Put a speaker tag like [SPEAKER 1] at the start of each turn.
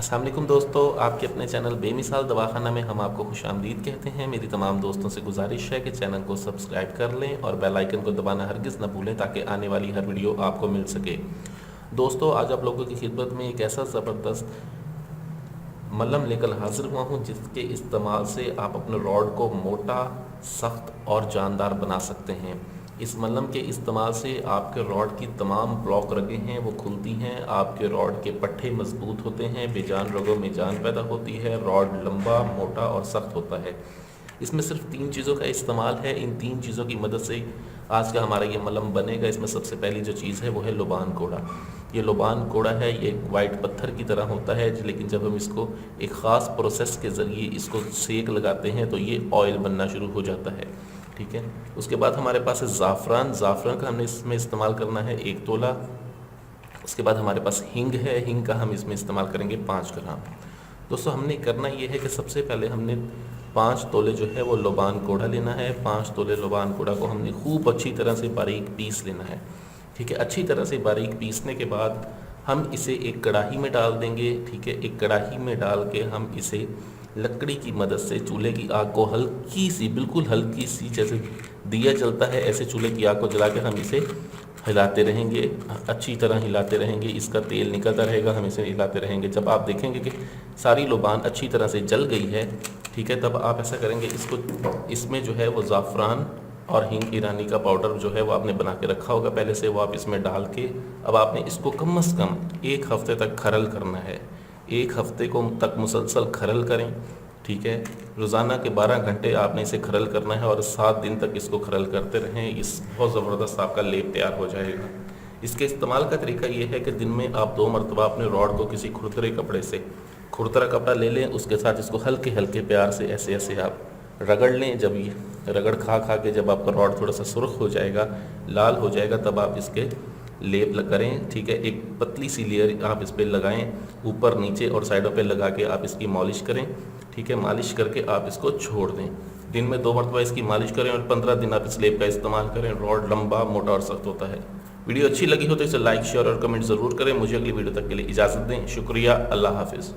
[SPEAKER 1] अस्सलाम वालेकुम दोस्तों, आपके अपने चैनल बेमिसाल दवाखाना में हम आपको खुशामदीद कहते हैं। मेरी तमाम दोस्तों से गुजारिश है कि चैनल को सब्सक्राइब कर लें और बेल आइकन को दबाना हरगिज़ न भूलें ताकि आने वाली हर वीडियो आपको मिल सके। दोस्तों, आज आप लोगों की खिदमत में एक ऐसा ज़बरदस्त मलहम लेकर हाजिर हुआ हूँ जिसके इस्तेमाल से आप अपने रॉड को मोटा, सख्त और जानदार बना सकते हैं। इस मलहम के इस्तेमाल से आपके रॉड की तमाम ब्लॉक रगें हैं वो खुलती हैं, आपके रॉड के पट्टे मजबूत होते हैं, बेजान रगों में जान पैदा होती है, रॉड लंबा, मोटा और सख्त होता है। इसमें सिर्फ 3 चीज़ों का इस्तेमाल है। इन 3 चीज़ों की मदद से आज का हमारा ये मलहम बनेगा। इसमें सबसे पहली जो चीज़ है वो है लुबान कोड़ा। ये लुबान कोड़ा है, ये एक वाइट पत्थर की तरह होता है, लेकिन जब हम इसको एक ख़ास प्रोसेस के ज़रिए इसको सेक लगाते हैं तो ये ऑयल बनना शुरू हो जाता है। ठीक है, उसके बाद हमारे पास है ज़ाफ़रान। ज़ाफ़रान का हमने इसमें इस्तेमाल करना है 1 तोला। उसके बाद हमारे पास हिंग है, हिंग का हम इसमें इस्तेमाल करेंगे 5 ग्राम। दोस्तों, हमने करना ये है कि सबसे पहले हमने 5 तोले जो है वो लुबान कोड़ा लेना है। 5 तोले लुबान कोड़ा को हमने खूब अच्छी तरह से बारीक पीस लेना है। ठीक है, अच्छी तरह से बारीक पीसने के बाद हम इसे एक कढ़ाई में डाल देंगे। ठीक है, एक कढ़ाई में डाल के हम इसे लकड़ी की मदद से चूल्हे की आग को हल्की सी, बिल्कुल हल्की सी, जैसे दिया जलता है ऐसे चूल्हे की आग को जला के हम इसे हिलाते रहेंगे, अच्छी तरह हिलाते रहेंगे। इसका तेल निकलता रहेगा, हम इसे हिलाते रहेंगे। जब आप देखेंगे कि सारी लुबान अच्छी तरह से जल गई है, ठीक है, तब आप ऐसा करेंगे, इसमें जो है वो ज़ाफ़रान और हिंग ईरानी का पाउडर जो है वो आपने बना के रखा होगा पहले से, वो आप इसमें डाल के अब आपने इसको कम से कम 1 हफ़्ते तक खरल करना है। 1 हफ़्ते को तक मुसलसल खरल करें। ठीक है, रोज़ाना के 12 घंटे आपने इसे खरल करना है और 7 दिन तक इसको खरल करते रहें। इस बहुत ज़बरदस्त आपका लेप तैयार हो जाएगा। इसके इस्तेमाल का तरीका ये है कि दिन में आप 2 मरतबा अपने रॉड को किसी खुरदरे कपड़े से, खुरदरा कपड़ा ले लें, उसके साथ इसको हल्के हल्के प्यार से ऐसे ऐसे आप रगड़ लें। जब ये रगड़ खा के जब आपका रॉड थोड़ा सा सुर्ख हो जाएगा, लाल हो जाएगा, तब आप इसके लेप करें। ठीक है, एक पतली सी लेयर आप इस पर लगाएं, ऊपर नीचे और साइडों पे लगा के आप इसकी मालिश करें। ठीक है, मालिश करके आप इसको छोड़ दें। दिन में 2 मरतबा इसकी मालिश करें और 15 दिन आप इस लेप का इस्तेमाल करें। रॉड लंबा, मोटा और सख्त होता है। वीडियो अच्छी लगी हो तो इसे लाइक, शेयर और कमेंट ज़रूर करें। मुझे अगली वीडियो तक के लिए इजाज़त दें। शुक्रिया, अल्लाह हाफिज़।